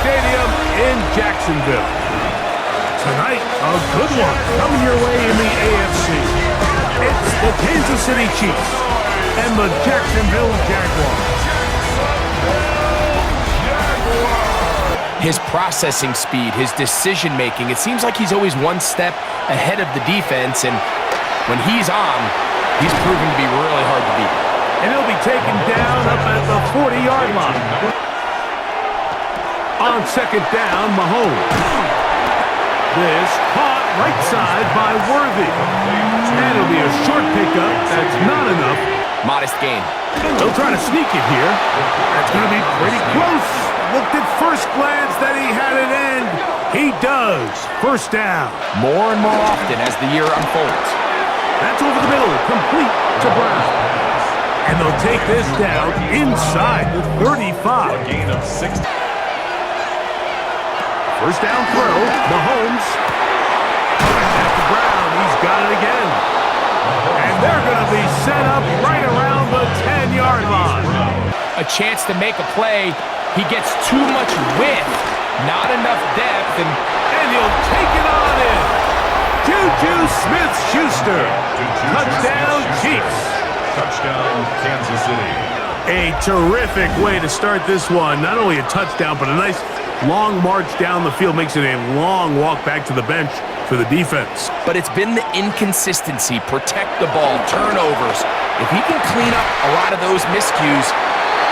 Stadium in Jacksonville. Tonight, a good one coming your way in the AFC. It's the Kansas City Chiefs and the Jacksonville Jaguars. His processing speed, his decision-making, it seems like he's always one step ahead of the defense, and when he's on, he's proven to be really hard to beat. And he'll be taken down up at the 40-yard line. On second down, Mahomes. This caught right side by Worthy. And it'll be a short pickup. That's not enough. Modest gain. They'll try to sneak it here. That's going to be pretty close. Looked at first glance that he had it end. He does. First down. More and more often as the year unfolds. That's over the middle. Complete to Brown. And they'll take this down inside the 35. A gain of 6. First down throw. Mahomes. After Brown. He's got it again. And they're going to be set up right around the 10-yard line. A chance to make a play. He gets too much width, not enough depth, and he'll take it on in. Juju Smith-Schuster. Touchdown, Chiefs. Touchdown, Kansas City. A terrific way to start this one. Not only a touchdown, but a nice long march down the field. Makes it a long walk back to the bench for the defense. But it's been the inconsistency, protect the ball, turnovers. If he can clean up a lot of those miscues,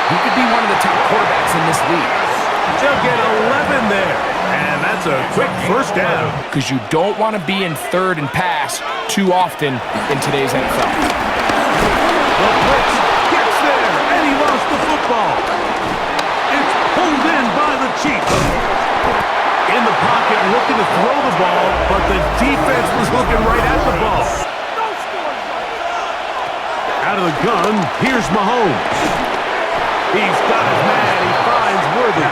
he could be one of the top quarterbacks in this league. They'll get 11 there, and that's a quick first down. Because you don't want to be in third and pass too often in today's NFL. The blitz gets there, and he lost the football. It's pulled in by the Chiefs. In the pocket, looking to throw the ball, but the defense was looking right at the ball. Out of the gun, here's Mahomes. He's got his man. He finds Worthy.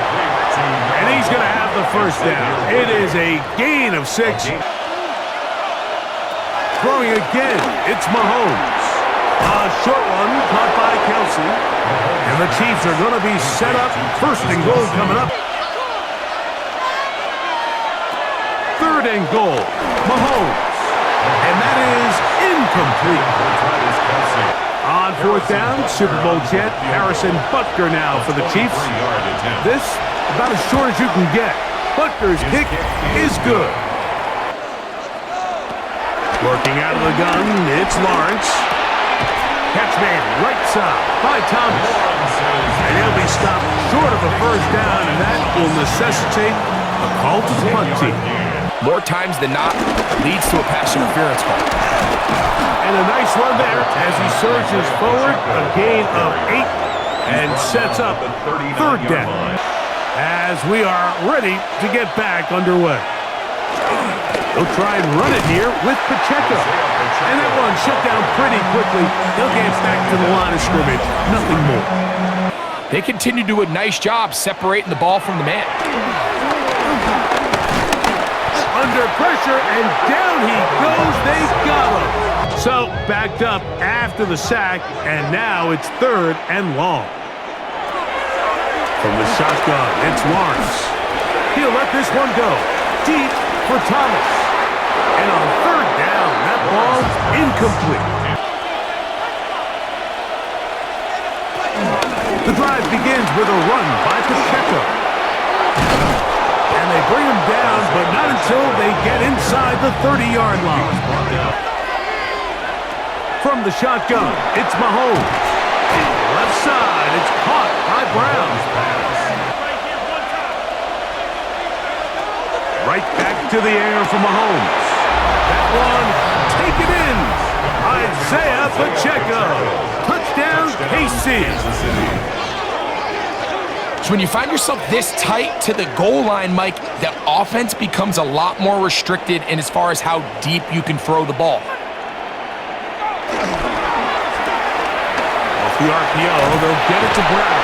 And he's going to have the first down. It is a gain of 6. Throwing again, it's Mahomes. A short one caught by Kelsey. And the Chiefs are going to be set up. First and goal coming up. Third and goal. Mahomes. And that is incomplete. On fourth down, Super Bowl champ Harrison Butker now for the Chiefs. This, about as short as you can get. Butker's kick is good. Working out of the gun, it's Lawrence. Catch made right side by Thomas. And he'll be stopped short of a first down, and that will necessitate a call to the punt team. More times than not, leads to a pass interference call. And a nice run there as he surges forward, a gain of 8, and sets up third down as we are ready to get back underway. They'll try and run it here with Pacheco. And that one shut down pretty quickly. They'll get back to the line of scrimmage, nothing more. They continue to do a nice job separating the ball from the man. Under pressure, and down he goes. They got him. So, backed up after the sack, and now it's third and long. From the shotgun, it's Lawrence. He'll let this one go. Deep for Thomas. And on third down, that ball's incomplete. The drive begins with a run by Pacheco. And they bring him down, but not until they get inside the 30-yard line. From the shotgun, it's Mahomes. Left side, it's caught by Brown. Right back to the air for Mahomes. That one, take it in. Isaiah Pacheco. Touchdown, KC. So when you find yourself this tight to the goal line, Mike, the offense becomes a lot more restricted in as far as how deep you can throw the ball. Off the RPO, they'll get it to Brown.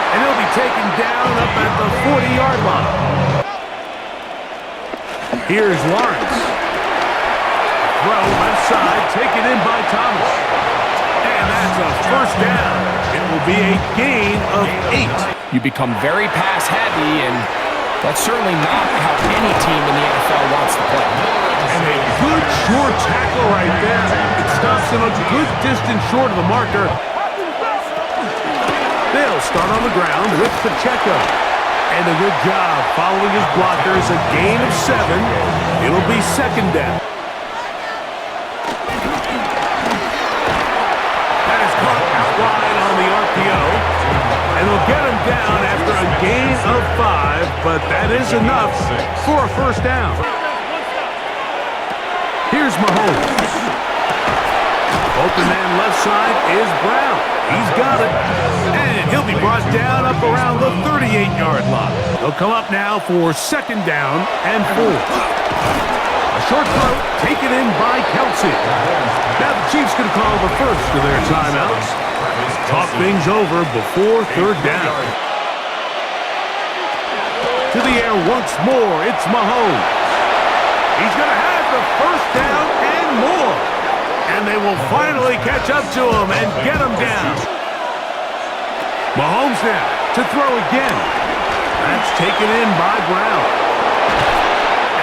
And he'll be taken down up at the 40-yard line. Here's Lawrence. Throw left side, taken in by Thomas. And that's a first down. will be a gain of 8. You become very pass-heavy, and that's certainly not how any team in the NFL wants to play. And a good short tackle right there. It stops him a good distance short of the marker. They'll start on the ground with Pacheco. And a good job following his blockers. A gain of 7. It'll be second down. That is caught out wide on the RPO. And they'll get him down after a gain of 5. But that is enough for a first down. Here's Mahomes. Open man left side is Brown. He's got it. And he'll be brought down up around the 38-yard line. They'll come up now for second down and 4. A short throw taken in by Kelsey. Now the Chiefs can call the first of their timeouts. Talk things over before third down. To the air once more, it's Mahomes. He's going to have the first down and more. And they will finally catch up to him and get him down. Mahomes now to throw again. That's taken in by Brown.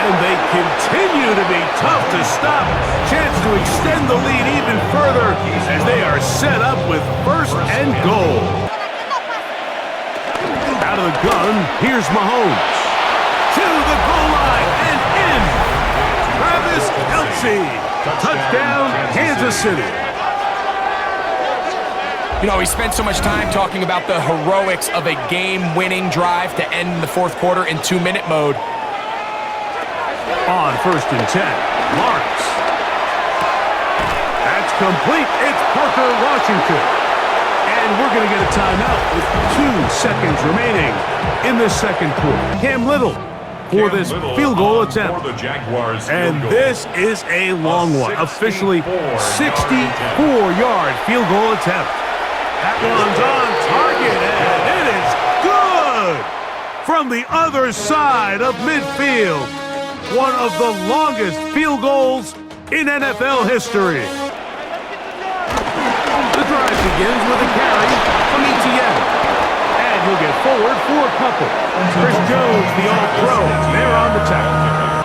And they continue to be tough to stop. Chance to extend the lead even further as they are set up with first and goal. Out of the gun, here's Mahomes. To the goal line and in. Travis Kelce. Touchdown, Kansas City. You know, we spent so much time talking about the heroics of a game-winning drive to end the fourth quarter in 2-minute mode. On first and 10, Lawrence. That's complete. It's Parker Washington. And we're going to get a timeout with 2 seconds remaining in the second quarter. Cam Little for this field goal attempt. For the Jaguars and field goal. this is a long one. Officially 64-yard field goal attempt. That one's on target, and it is good! From the other side of midfield. One of the longest field goals in NFL history. The drive begins with a carry from ETN. And he'll get forward for a couple. Chris Jones, the All-Pro, they're on the tackle.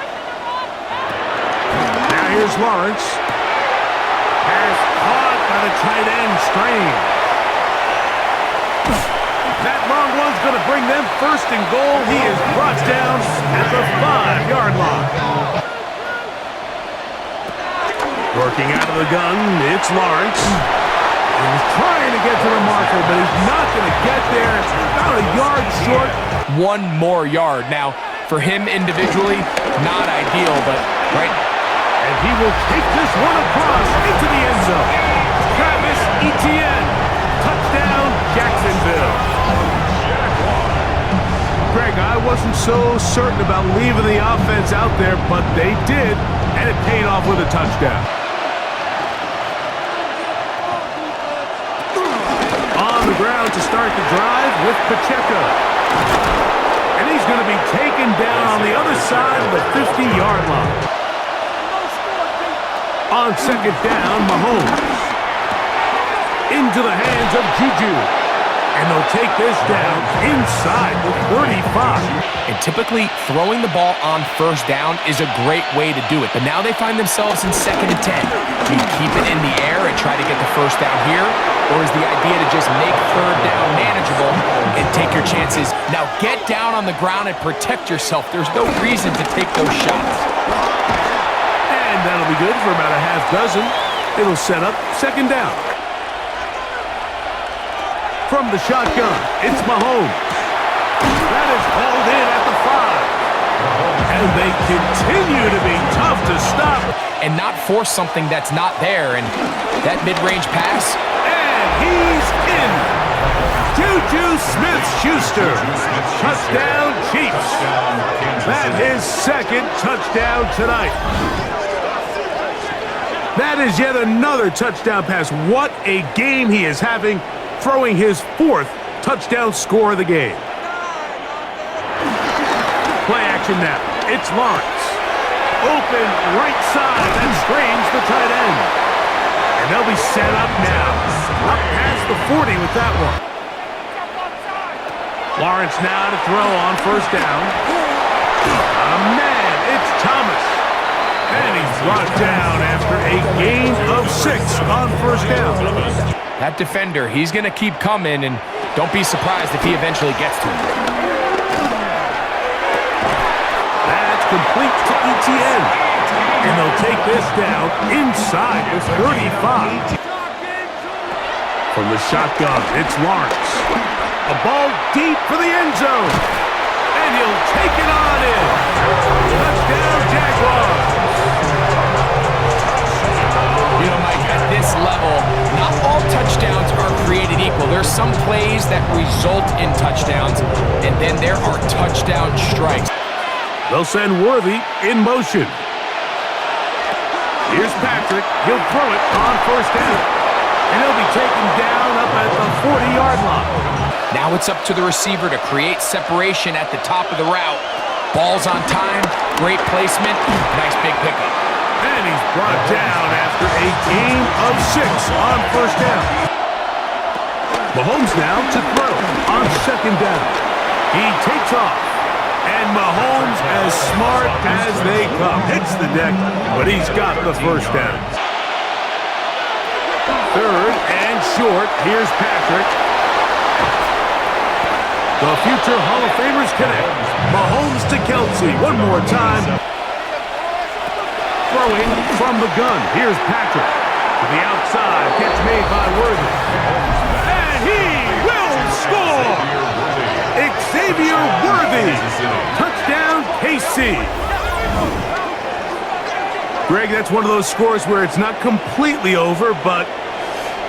Now here's Lawrence. Pass caught by the tight end, Strain. That long one's going to bring them first and goal. He is brought down at the 5-yard line. Working out of the gun, it's Lawrence. He's trying to get to the marker, but he's not going to get there. About a yard short. 1 more yard. Now, for him individually, not ideal, but right. And he will take this one across into the end zone. Travis Etienne. Touchdown, Jacksonville. Greg, I wasn't so certain about leaving the offense out there, but they did, and it paid off with a touchdown. On the ground to start the drive with Pacheco. And he's going to be taken down on the other side of the 50-yard line. On second down, Mahomes. Into the hands of Juju. And they'll take this down inside the 35. And typically, throwing the ball on first down is a great way to do it. But now they find themselves in second and 10. Do you keep it in the air and try to get the first down here? Or is the idea to just make third down manageable and take your chances? Now get down on the ground and protect yourself. There's no reason to take those shots. And that'll be good for about a half dozen. It'll set up second down. From the shotgun, it's Mahomes. That is hauled in at the 5. And they continue to be tough to stop. And not force something that's not there. And that mid-range pass. And he's in. Juju Smith-Schuster. Touchdown, Chiefs. That is second touchdown tonight. That is yet another touchdown pass. What a game he is having, throwing his 4th touchdown score of the game. Play action now. It's Lawrence. Open right side and strains the tight end. And they'll be set up now. Up past the 40 with that one. Lawrence now to throw on first down. Man, it's Thomas. And he's brought down after a gain of 6 on first down. That defender, he's going to keep coming, and don't be surprised if he eventually gets to him. That's complete to ETN. And they'll take this down inside the 35. From the shotgun, it's Lawrence. A ball deep for the end zone. And he'll take it on in. Touchdown, Jaguars. You know, Mike, at this level, not all touchdowns are created equal. There's some plays that result in touchdowns, and then there are touchdown strikes. They'll send Worthy in motion. Here's Patrick. He'll throw it on first down. And he'll be taken down up at the 40-yard line. Now it's up to the receiver to create separation at the top of the route. Ball's on time, great placement, nice big pickup. And he's brought down after a gain of 6 on first down. Mahomes now to throw on second down. He takes off. And Mahomes, as smart as they come, hits the deck, but he's got the first down. Third and short. Here's Patrick. The future Hall of Famers connect. Mahomes to Kelsey. One more time. Throwing from the gun. Here's Patrick. To the outside. Catch made by Worthy. And he will score! Xavier Worthy. Touchdown, KC. Greg, that's one of those scores where it's not completely over, but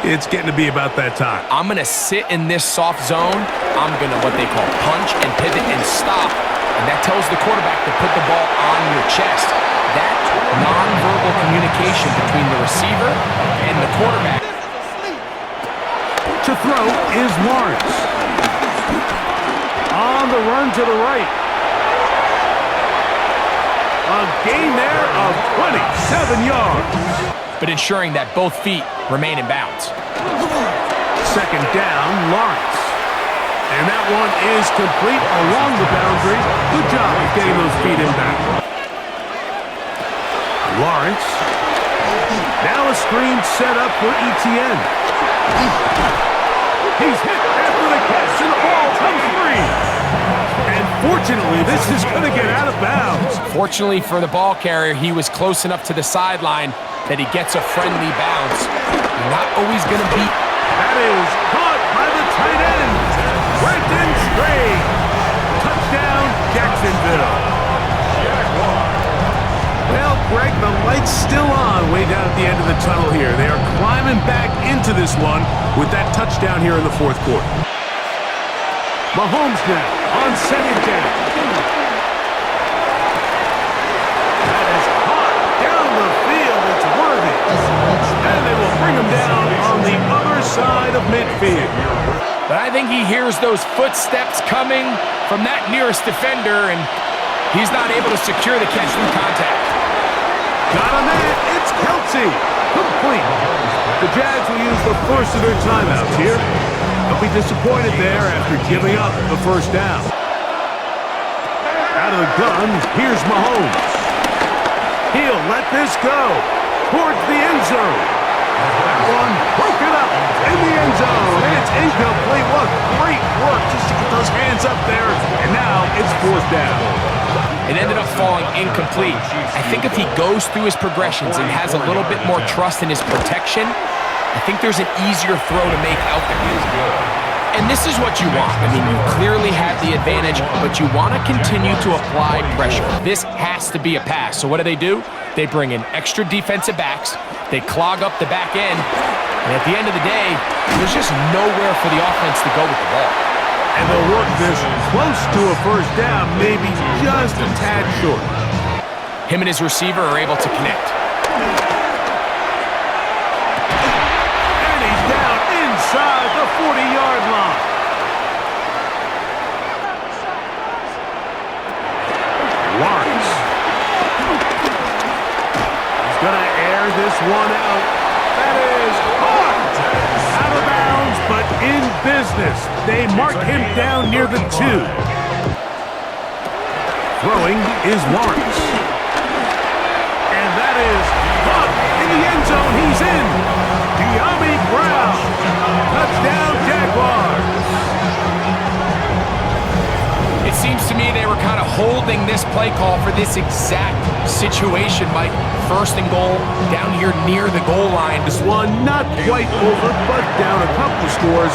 it's getting to be about that time. I'm going to sit in this soft zone. I'm going to what they call punch and pivot and stop. And that tells the quarterback to put the ball on your chest. That nonverbal communication between the receiver and the quarterback. To throw is Lawrence. On the run to the right. A gain there of 27 yards. But ensuring that both feet remain in bounds. Second down, Lawrence. And that one is complete along the boundary. Good job of getting those feet in bounds. Lawrence. Now a screen set up for ETN. He's hit after the catch, and the ball comes free. And fortunately, this is going to get out of bounds. Fortunately for the ball carrier, he was close enough to the sideline that he gets a friendly bounce. Not always going to beat. That is caught by the tight end. Brenton Strayed. Touchdown, Jacksonville. Well, Greg, the light's still on way down at the end of the tunnel here. They are climbing back into this one with that touchdown here in the fourth quarter. Mahomes now on second down. That is caught down the field. It's Worthy. And they will bring him down on the other side of midfield. But I think he hears those footsteps coming from that nearest defender, and he's not able to secure the catch from contact. Got a man. It's Kelsey. Complete. The Jags will use the first of their timeouts here. They'll be disappointed there after giving up the first down. Out of the gun, here's Mahomes. He'll let this go towards the end zone. That one broken up in the end zone, and it's incomplete. What great work just to get those hands up there, and now it's fourth down. It ended up falling incomplete. I think if he goes through his progressions and has a little bit more trust in his protection, I think there's an easier throw to make out there. And this is what you want. I mean, you clearly have the advantage, but you want to continue to apply pressure. This has to be a pass. So what do? They bring in extra defensive backs. They clog up the back end. And at the end of the day, there's just nowhere for the offense to go with the ball. And they'll work this close to a first down, maybe just a tad short. Him and his receiver are able to connect. And he's down inside the 40-yard line. Lawrence. He's going to air this one out. That is business. They mark him down near the 2. Throwing is Lawrence. And that is caught in the end zone. He's in. De'Ami Brown. Touchdown, Jaguars. It seems to me they were kind of holding this play call for this exact situation, Mike. First and goal, down here near the goal line. This one not quite over, but down a couple scores.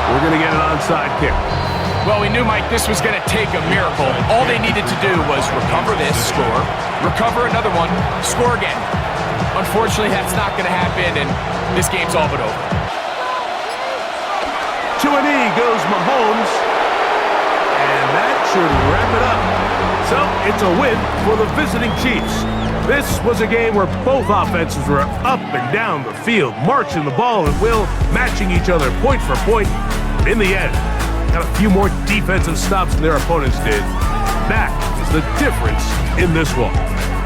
We're going to get an onside kick. Well, we knew, Mike, this was going to take a miracle. All they needed to do was recover this, score, recover another one, score again. Unfortunately, that's not going to happen, and this game's all but over. To a knee goes Mahomes, and that should wrap it up. So it's a win for the visiting Chiefs. This was a game where both offenses were up and down the field, marching the ball at will, matching each other point for point. In the end, got a few more defensive stops than their opponents did. That is the difference in this one.